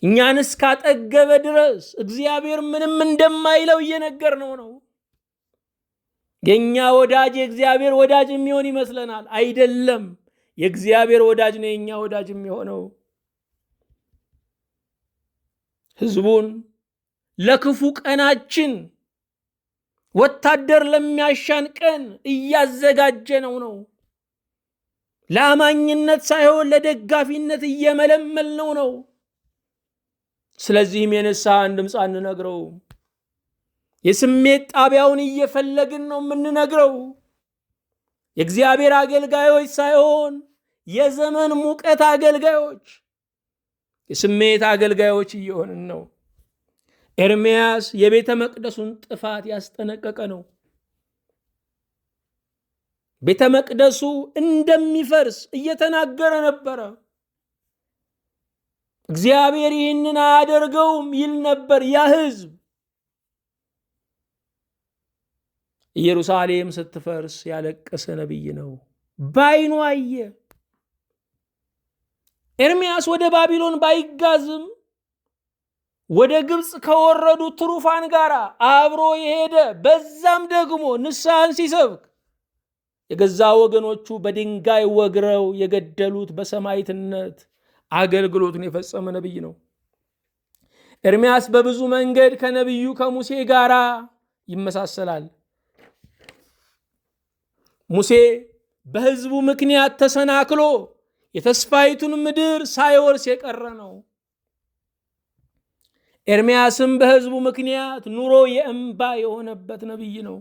እኛን እስካጠገበ ድረስ እግዚአብሔር ምንም እንደማይለው እየነገርነው ነው። የእኛ ወዳጅ የእግዚአብሔር ወዳጅ የሚሆን ይመስለናል። አይደለም። የእግዚአብሔር ወዳጅ ነው የእኛ ወዳጅ የሚሆነው። ሕዝቡን ለክፉ ቀናችን ወታደር ለሚያሻን ቀን እያዘጋጀ ነው። ለአማኝነት ሳይሆን ለደጋፊነት እየመለመልነው ነው። ስለዚህም የንስሐን ድምፅ አንነግረው። የስሜት ጣቢያውን እየፈለግን ነው የምንነግረው። የእግዚአብሔር አገልጋዮች ሳይሆን የዘመን ሙቀት አገልጋዮች፣ የስሜት አገልጋዮች እየሆንን ነው። ኤርምያስ የቤተ መቅደሱን ጥፋት ያስጠነቀቀ ነው። ቤተ መቅደሱ እንደሚፈርስ እየተናገረ ነበረ። እግዚአብሔር ይህንን አያደርገውም ይል ነበር ያ ሕዝብ። ኢየሩሳሌም ስትፈርስ ያለቀሰ ነቢይ ነው። ባይኑ አየ። ኤርምያስ ወደ ባቢሎን ባይጋዝም ወደ ግብፅ ከወረዱ ትሩፋን ጋር አብሮ የሄደ፣ በዛም ደግሞ ንስሐን ሲሰብክ የገዛ ወገኖቹ በድንጋይ ወግረው የገደሉት በሰማዕትነት አገልግሎቱን የፈጸመ ነቢይ ነው። ኤርምያስ በብዙ መንገድ ከነቢዩ ከሙሴ ጋር ይመሳሰላል። ሙሴ በሕዝቡ ምክንያት ተሰናክሎ የተስፋይቱን ምድር ሳይወርስ የቀረ ነው። ኤርምያስም በሕዝቡ ምክንያት ኑሮ የእንባ የሆነበት ነቢይ ነው።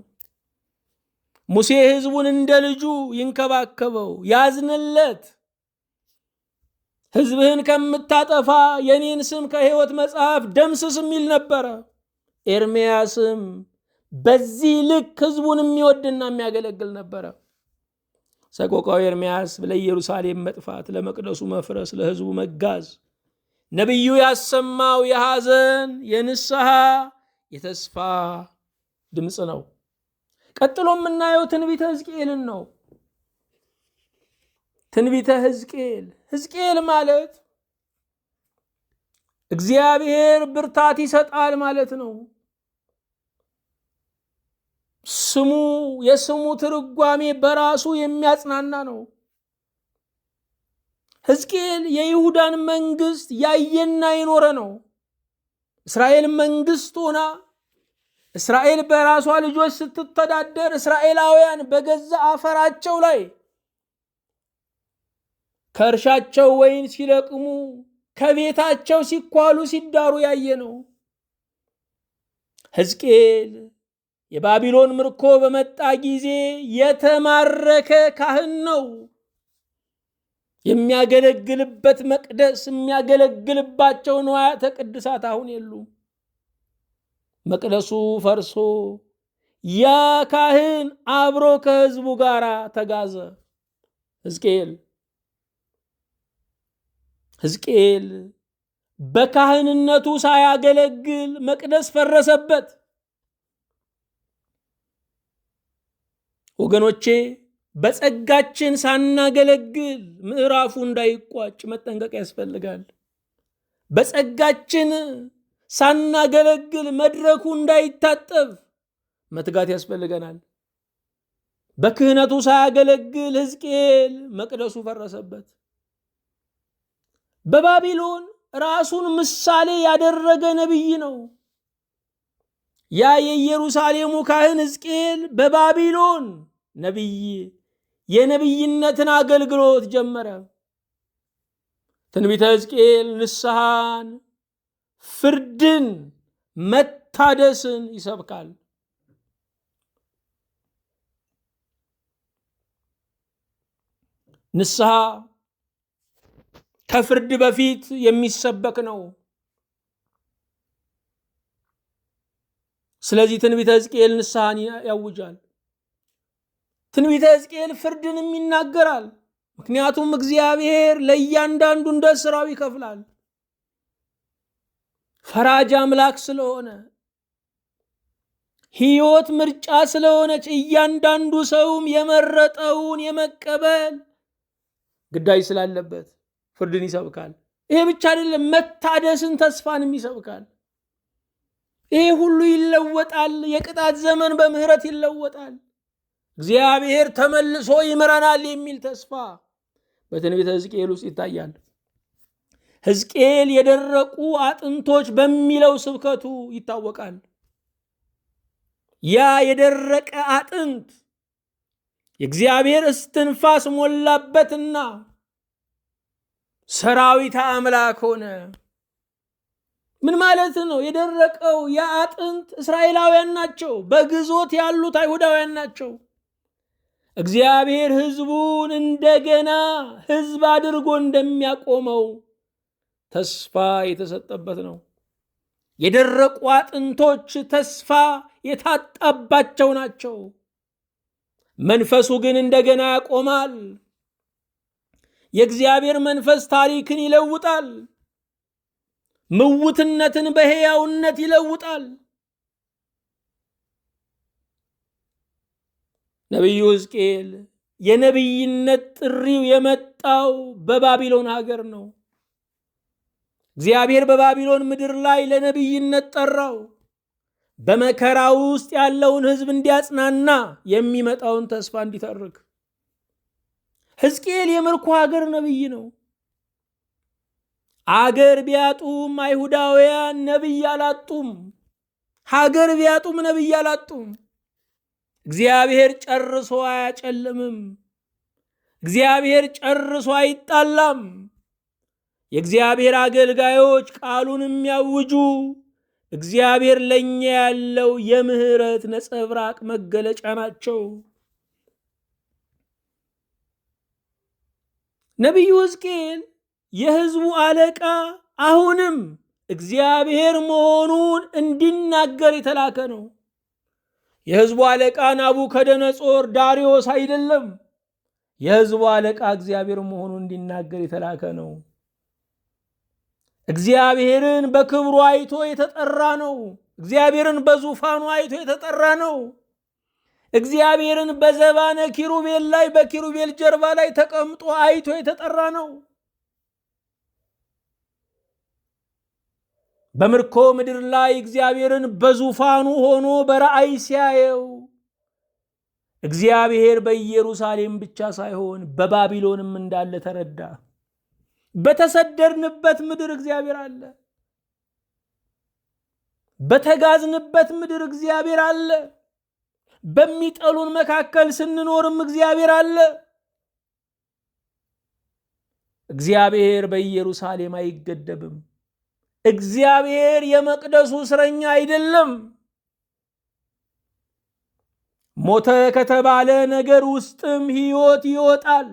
ሙሴ ሕዝቡን እንደ ልጁ ይንከባከበው፣ ያዝንለት። ሕዝብህን ከምታጠፋ የኔን ስም ከሕይወት መጽሐፍ ደምስስ የሚል ነበረ። ኤርምያስም በዚህ ልክ ሕዝቡን የሚወድና የሚያገለግል ነበረ። ሰቆቃው ኤርምያስ ለኢየሩሳሌም መጥፋት፣ ለመቅደሱ መፍረስ፣ ለሕዝቡ መጋዝ ነቢዩ ያሰማው የሐዘን፣ የንስሐ፣ የተስፋ ድምፅ ነው። ቀጥሎ የምናየው ትንቢተ ሕዝቅኤልን ነው። ትንቢተ ሕዝቅኤል፣ ሕዝቅኤል ማለት እግዚአብሔር ብርታት ይሰጣል ማለት ነው። ስሙ የስሙ ትርጓሜ በራሱ የሚያጽናና ነው። ሕዝቅኤል የይሁዳን መንግስት ያየና የኖረ ነው። እስራኤል መንግስት ሆና እስራኤል በራሷ ልጆች ስትተዳደር እስራኤላውያን በገዛ አፈራቸው ላይ ከእርሻቸው ወይን ሲለቅሙ ከቤታቸው ሲኳሉ ሲዳሩ ያየ ነው። ሕዝቅኤል የባቢሎን ምርኮ በመጣ ጊዜ የተማረከ ካህን ነው። የሚያገለግልበት መቅደስ የሚያገለግልባቸው ንዋያተ ቅድሳት አሁን የሉም። መቅደሱ ፈርሶ ያ ካህን አብሮ ከሕዝቡ ጋር ተጋዘ። ሕዝቅኤል በካህንነቱ ሳያገለግል መቅደስ ፈረሰበት። ወገኖቼ በጸጋችን ሳናገለግል ምዕራፉ እንዳይቋጭ መጠንቀቅ ያስፈልጋል። በጸጋችን ሳናገለግል መድረኩ እንዳይታጠብ መትጋት ያስፈልገናል። በክህነቱ ሳያገለግል ሕዝቅኤል መቅደሱ ፈረሰበት። በባቢሎን ራሱን ምሳሌ ያደረገ ነቢይ ነው። ያ የኢየሩሳሌሙ ካህን ሕዝቅኤል በባቢሎን ነቢይ የነቢይነትን አገልግሎት ጀመረ። ትንቢተ ሕዝቅኤል ንስሐን፣ ፍርድን፣ መታደስን ይሰብካል። ንስሐ ከፍርድ በፊት የሚሰበክ ነው። ስለዚህ ትንቢተ ሕዝቅኤል ንስሐን ያውጃል። ትንቢተ ሕዝቅኤል ፍርድንም ይናገራል። ምክንያቱም እግዚአብሔር ለእያንዳንዱ እንደ ስራው ይከፍላል። ፈራጅ አምላክ ስለሆነ፣ ሕይወት ምርጫ ስለሆነች እያንዳንዱ ሰውም የመረጠውን የመቀበል ግዳጅ ስላለበት ፍርድን ይሰብካል። ይሄ ብቻ አይደለም፣ መታደስን ተስፋንም ይሰብካል። ይሄ ሁሉ ይለወጣል። የቅጣት ዘመን በምህረት ይለወጣል። እግዚአብሔር ተመልሶ ይምረናል የሚል ተስፋ በትንቢተ ሕዝቅኤል ውስጥ ይታያል። ሕዝቅኤል የደረቁ አጥንቶች በሚለው ስብከቱ ይታወቃል። ያ የደረቀ አጥንት የእግዚአብሔር እስትንፋስ ሞላበትና ሰራዊተ አምላክ ሆነ። ምን ማለት ነው? የደረቀው ያ አጥንት እስራኤላውያን ናቸው። በግዞት ያሉት አይሁዳውያን ናቸው። እግዚአብሔር ሕዝቡን እንደገና ሕዝብ አድርጎ እንደሚያቆመው ተስፋ የተሰጠበት ነው። የደረቁ አጥንቶች ተስፋ የታጣባቸው ናቸው። መንፈሱ ግን እንደገና ያቆማል። የእግዚአብሔር መንፈስ ታሪክን ይለውጣል። ምውትነትን በሕያውነት ይለውጣል። ነቢዩ ሕዝቅኤል የነቢይነት ጥሪው የመጣው በባቢሎን ሀገር ነው። እግዚአብሔር በባቢሎን ምድር ላይ ለነቢይነት ጠራው። በመከራ ውስጥ ያለውን ሕዝብ እንዲያጽናና፣ የሚመጣውን ተስፋ እንዲተርክ። ሕዝቅኤል የምርኮ ሀገር ነቢይ ነው። አገር ቢያጡም አይሁዳውያን ነቢይ አላጡም። ሀገር ቢያጡም ነቢይ አላጡም። እግዚአብሔር ጨርሶ አያጨልምም። እግዚአብሔር ጨርሶ አይጣላም። የእግዚአብሔር አገልጋዮች ቃሉን የሚያውጁ እግዚአብሔር ለኛ ያለው የምህረት ነጸብራቅ መገለጫ ናቸው። ነቢዩ ሕዝቅኤል የሕዝቡ አለቃ አሁንም እግዚአብሔር መሆኑን እንዲናገር የተላከ ነው። የሕዝቡ አለቃ ናቡከደነጾር ዳርዮስ አይደለም። የሕዝቡ አለቃ እግዚአብሔር መሆኑን እንዲናገር የተላከ ነው። እግዚአብሔርን በክብሩ አይቶ የተጠራ ነው። እግዚአብሔርን በዙፋኑ አይቶ የተጠራ ነው። እግዚአብሔርን በዘባነ ኪሩቤል ላይ በኪሩቤል ጀርባ ላይ ተቀምጦ አይቶ የተጠራ ነው። በምርኮ ምድር ላይ እግዚአብሔርን በዙፋኑ ሆኖ በራእይ ሲያየው እግዚአብሔር በኢየሩሳሌም ብቻ ሳይሆን በባቢሎንም እንዳለ ተረዳ። በተሰደድንበት ምድር እግዚአብሔር አለ። በተጋዝንበት ምድር እግዚአብሔር አለ። በሚጠሉን መካከል ስንኖርም እግዚአብሔር አለ። እግዚአብሔር በኢየሩሳሌም አይገደብም። እግዚአብሔር የመቅደሱ እስረኛ አይደለም። ሞተ ከተባለ ነገር ውስጥም ሕይወት ይወጣል።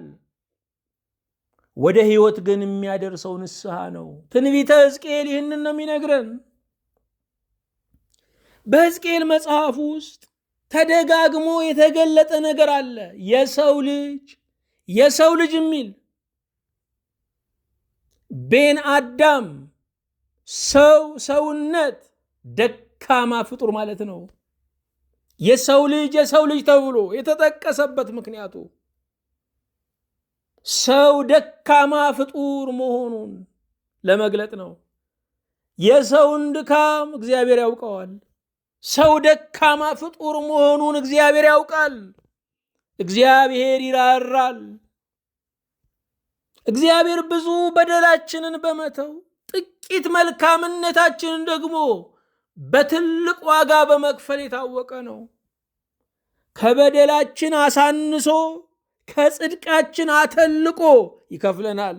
ወደ ሕይወት ግን የሚያደርሰው ንስሐ ነው። ትንቢተ ሕዝቅኤል ይህንን ነው የሚነግረን። በሕዝቅኤል መጽሐፍ ውስጥ ተደጋግሞ የተገለጠ ነገር አለ። የሰው ልጅ የሚል ቤን አዳም ሰውነት ደካማ ፍጡር ማለት ነው። የሰው ልጅ ተብሎ የተጠቀሰበት ምክንያቱ ሰው ደካማ ፍጡር መሆኑን ለመግለጥ ነው። የሰውን ድካም እግዚአብሔር ያውቀዋል። ሰው ደካማ ፍጡር መሆኑን እግዚአብሔር ያውቃል። እግዚአብሔር ይራራል። እግዚአብሔር ብዙ በደላችንን በመተው ጥቂት መልካምነታችንን ደግሞ በትልቅ ዋጋ በመክፈል የታወቀ ነው። ከበደላችን አሳንሶ ከጽድቃችን አተልቆ ይከፍለናል።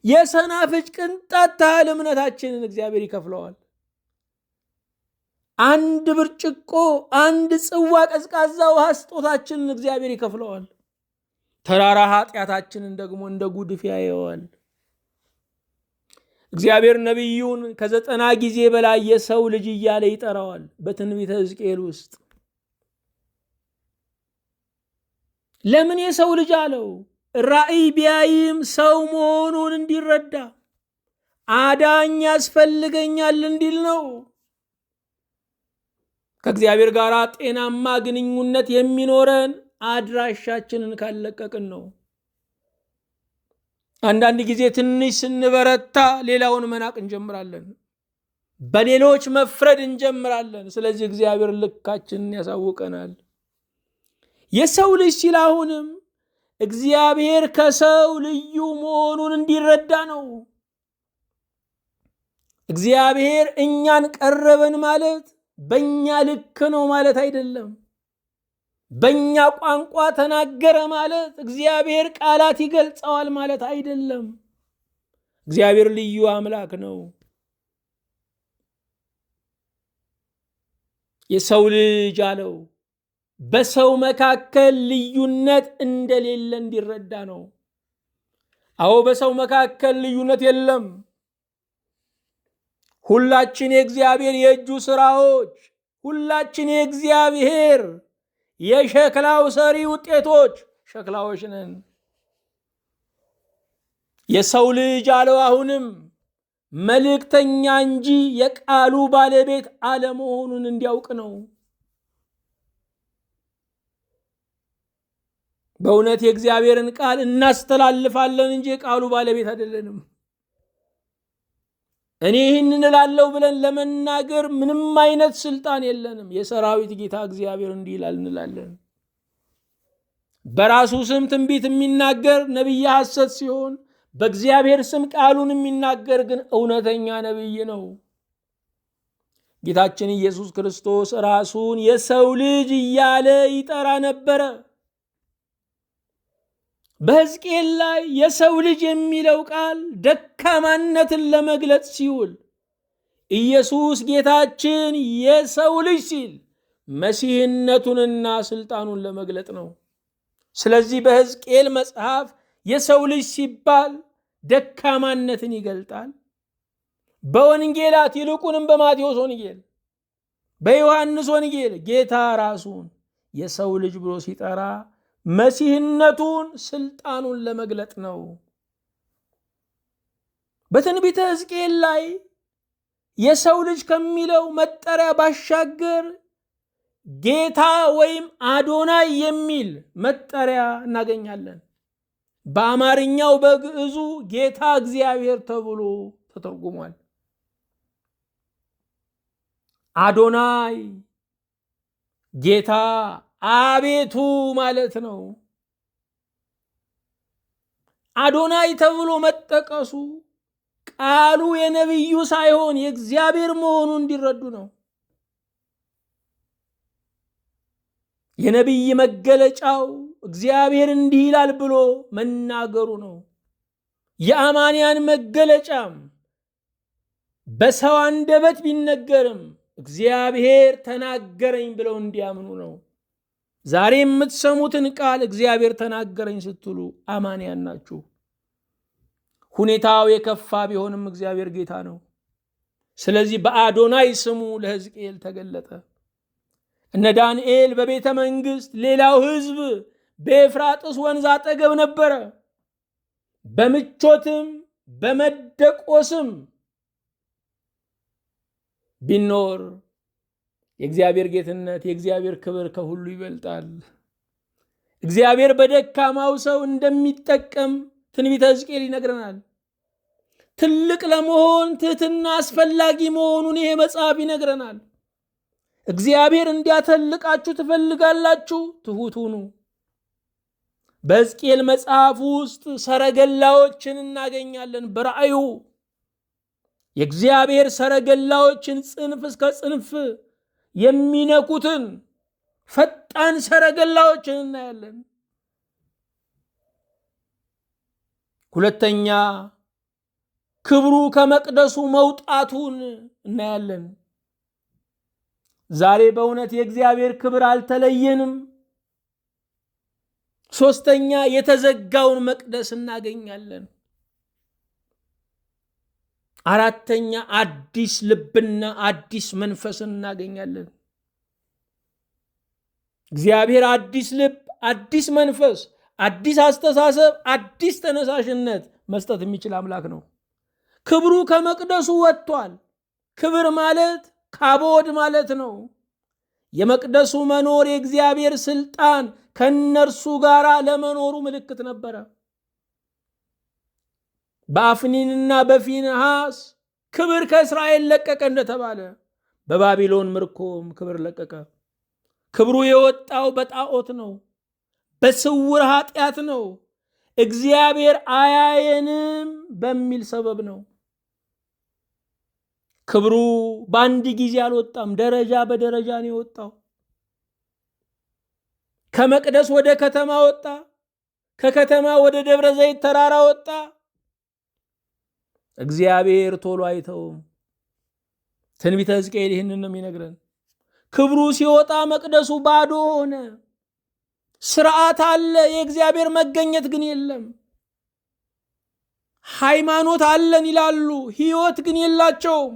የሰናፍጭ ቅንጣት ታህል እምነታችንን እግዚአብሔር ይከፍለዋል። አንድ ብርጭቆ፣ አንድ ጽዋ ቀዝቃዛ ውሃ ስጦታችንን እግዚአብሔር ይከፍለዋል። ተራራ ኃጢአታችንን ደግሞ እንደ ጉድፍ ያየዋል። እግዚአብሔር ነቢዩን 90 ጊዜ በላይ የሰው ልጅ እያለ ይጠራዋል። በትንቢተ ሕዝቅኤል ውስጥ ለምን የሰው ልጅ አለው? ራእይ ቢያይም ሰው መሆኑን እንዲረዳ፣ አዳኝ ያስፈልገኛል እንዲል ነው። ከእግዚአብሔር ጋር ጤናማ ግንኙነት የሚኖረን አድራሻችንን ካለቀቅን ነው። አንዳንድ ጊዜ ትንሽ ስንበረታ ሌላውን መናቅ እንጀምራለን። በሌሎች መፍረድ እንጀምራለን። ስለዚህ እግዚአብሔር ልካችንን ያሳውቀናል። የሰው ልጅ ሲል አሁንም እግዚአብሔር ከሰው ልዩ መሆኑን እንዲረዳ ነው። እግዚአብሔር እኛን ቀረበን ማለት በእኛ ልክ ነው ማለት አይደለም። በእኛ ቋንቋ ተናገረ ማለት እግዚአብሔር ቃላት ይገልጸዋል ማለት አይደለም። እግዚአብሔር ልዩ አምላክ ነው። የሰው ልጅ አለው በሰው መካከል ልዩነት እንደሌለ እንዲረዳ ነው። አዎ በሰው መካከል ልዩነት የለም። ሁላችን የእግዚአብሔር የእጁ ሥራዎች፣ ሁላችን የእግዚአብሔር የሸክላው ሰሪ ውጤቶች ሸክላዎች ነን። የሰው ልጅ አለው አሁንም መልእክተኛ እንጂ የቃሉ ባለቤት አለመሆኑን እንዲያውቅ ነው። በእውነት የእግዚአብሔርን ቃል እናስተላልፋለን እንጂ የቃሉ ባለቤት አይደለንም። እኔ ይህንን እላለሁ ብለን ለመናገር ምንም አይነት ስልጣን የለንም። የሰራዊት ጌታ እግዚአብሔር እንዲህ ይላል እንላለን። በራሱ ስም ትንቢት የሚናገር ነቢየ ሐሰት ሲሆን በእግዚአብሔር ስም ቃሉን የሚናገር ግን እውነተኛ ነቢይ ነው። ጌታችን ኢየሱስ ክርስቶስ ራሱን የሰው ልጅ እያለ ይጠራ ነበረ። በሕዝቅኤል ላይ የሰው ልጅ የሚለው ቃል ደካማነትን ለመግለጽ ሲውል፣ ኢየሱስ ጌታችን የሰው ልጅ ሲል መሲህነቱንና ስልጣኑን ለመግለጥ ነው። ስለዚህ በሕዝቅኤል መጽሐፍ የሰው ልጅ ሲባል ደካማነትን ይገልጣል። በወንጌላት ይልቁንም በማቴዎስ ወንጌል፣ በዮሐንስ ወንጌል ጌታ ራሱን የሰው ልጅ ብሎ ሲጠራ መሲህነቱን ስልጣኑን ለመግለጥ ነው። በትንቢተ ሕዝቅኤል ላይ የሰው ልጅ ከሚለው መጠሪያ ባሻገር ጌታ ወይም አዶናይ የሚል መጠሪያ እናገኛለን። በአማርኛው በግዕዙ ጌታ እግዚአብሔር ተብሎ ተተርጉሟል። አዶናይ ጌታ አቤቱ ማለት ነው። አዶናይ ተብሎ መጠቀሱ ቃሉ የነቢዩ ሳይሆን የእግዚአብሔር መሆኑን እንዲረዱ ነው። የነቢይ መገለጫው እግዚአብሔር እንዲህ ይላል ብሎ መናገሩ ነው። የአማንያን መገለጫም በሰው አንደበት ቢነገርም እግዚአብሔር ተናገረኝ ብለው እንዲያምኑ ነው። ዛሬ የምትሰሙትን ቃል እግዚአብሔር ተናገረኝ ስትሉ አማንያን ናችሁ። ሁኔታው የከፋ ቢሆንም እግዚአብሔር ጌታ ነው። ስለዚህ በአዶናይ ስሙ ለሕዝቅኤል ተገለጠ። እነ ዳንኤል በቤተ መንግሥት፣ ሌላው ሕዝብ በኤፍራጥስ ወንዝ አጠገብ ነበረ። በምቾትም በመደቆስም ቢኖር የእግዚአብሔር ጌትነት የእግዚአብሔር ክብር ከሁሉ ይበልጣል። እግዚአብሔር በደካማው ሰው እንደሚጠቀም ትንቢተ ሕዝቅኤል ይነግረናል። ትልቅ ለመሆን ትሕትና አስፈላጊ መሆኑን ይሄ መጽሐፍ ይነግረናል። እግዚአብሔር እንዲያተልቃችሁ ትፈልጋላችሁ? ትሑት ሁኑ። በሕዝቅኤል መጽሐፍ ውስጥ ሰረገላዎችን እናገኛለን። በራእዩ የእግዚአብሔር ሰረገላዎችን ጽንፍ እስከ ጽንፍ የሚነኩትን ፈጣን ሰረገላዎችን እናያለን። ሁለተኛ ክብሩ ከመቅደሱ መውጣቱን እናያለን። ዛሬ በእውነት የእግዚአብሔር ክብር አልተለየንም። ሶስተኛ የተዘጋውን መቅደስ እናገኛለን። አራተኛ አዲስ ልብና አዲስ መንፈስን እናገኛለን። እግዚአብሔር አዲስ ልብ፣ አዲስ መንፈስ፣ አዲስ አስተሳሰብ፣ አዲስ ተነሳሽነት መስጠት የሚችል አምላክ ነው። ክብሩ ከመቅደሱ ወጥቷል። ክብር ማለት ካቦድ ማለት ነው። የመቅደሱ መኖር የእግዚአብሔር ስልጣን ከነርሱ ጋር ለመኖሩ ምልክት ነበረ። በአፍኒንና በፊንሃስ ክብር ከእስራኤል ለቀቀ እንደተባለ በባቢሎን ምርኮም ክብር ለቀቀ። ክብሩ የወጣው በጣዖት ነው፣ በስውር ኃጢአት ነው፣ እግዚአብሔር አያየንም በሚል ሰበብ ነው። ክብሩ በአንድ ጊዜ አልወጣም፣ ደረጃ በደረጃ ነው የወጣው። ከመቅደስ ወደ ከተማ ወጣ፣ ከከተማ ወደ ደብረ ዘይት ተራራ ወጣ። እግዚአብሔር ቶሎ አይተውም። ትንቢተ ሕዝቅኤል ይህንን ነው የሚነግረን። ክብሩ ሲወጣ መቅደሱ ባዶ ሆነ። ስርዓት አለ፣ የእግዚአብሔር መገኘት ግን የለም። ሃይማኖት አለን ይላሉ፣ ሕይወት ግን የላቸውም።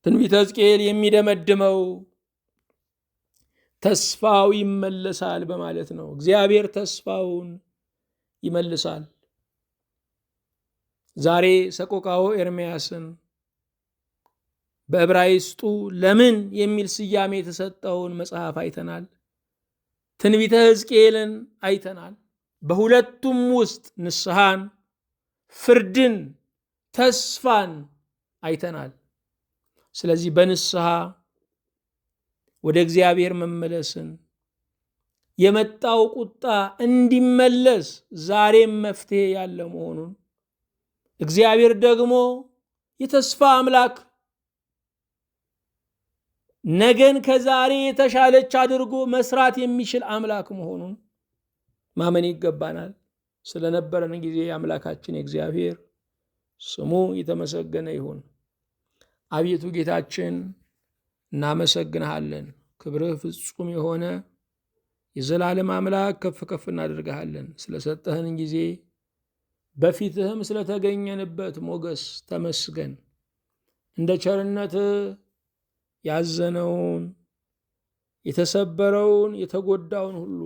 ትንቢተ ሕዝቅኤል የሚደመድመው ተስፋው ይመለሳል በማለት ነው። እግዚአብሔር ተስፋውን ይመልሳል። ዛሬ ሰቆቃወ ኤርምያስን በዕብራይስጡ ለምን የሚል ስያሜ የተሰጠውን መጽሐፍ አይተናል። ትንቢተ ሕዝቅኤልን አይተናል። በሁለቱም ውስጥ ንስሐን፣ ፍርድን፣ ተስፋን አይተናል። ስለዚህ በንስሐ ወደ እግዚአብሔር መመለስን፣ የመጣው ቁጣ እንዲመለስ ዛሬም መፍትሄ ያለ መሆኑን፣ እግዚአብሔር ደግሞ የተስፋ አምላክ ነገን ከዛሬ የተሻለች አድርጎ መስራት የሚችል አምላክ መሆኑን ማመን ይገባናል። ስለነበረን ጊዜ አምላካችን የእግዚአብሔር ስሙ የተመሰገነ ይሁን። አቤቱ ጌታችን እናመሰግንሃለን። ክብርህ ፍጹም የሆነ የዘላለም አምላክ ከፍ ከፍ እናደርግሃለን። ስለሰጠህን ጊዜ በፊትህም ስለተገኘንበት ሞገስ ተመስገን። እንደ ቸርነትህ ያዘነውን፣ የተሰበረውን፣ የተጎዳውን ሁሉ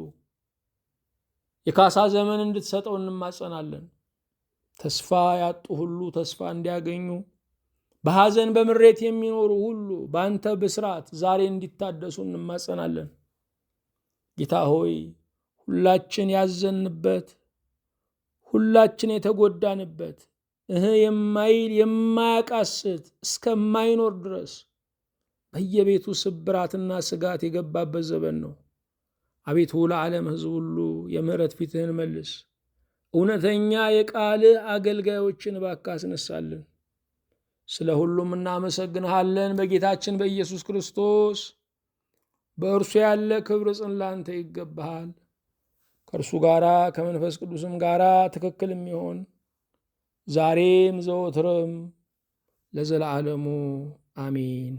የካሳ ዘመን እንድትሰጠው እንማጸናለን። ተስፋ ያጡ ሁሉ ተስፋ እንዲያገኙ፣ በሐዘን በምሬት የሚኖሩ ሁሉ በአንተ ብስራት ዛሬ እንዲታደሱ እንማጸናለን። ጌታ ሆይ ሁላችን ያዘንበት፣ ሁላችን የተጎዳንበት የማይል የማያቃስት እስከማይኖር ድረስ በየቤቱ ስብራትና ስጋት የገባበት ዘመን ነው። አቤቱ ለዓለም ሕዝብ ሁሉ የምሕረት ፊትህን መልስ። እውነተኛ የቃልህ አገልጋዮችን እባክህ አስነሳልን። ስለ ሁሉም እናመሰግንሃለን። በጌታችን በኢየሱስ ክርስቶስ በእርሱ ያለ ክብር ጽን ላንተ ይገባሃል። ከእርሱ ጋራ ከመንፈስ ቅዱስም ጋራ ትክክል የሚሆን ዛሬም ዘወትርም ለዘላለሙ አሜን።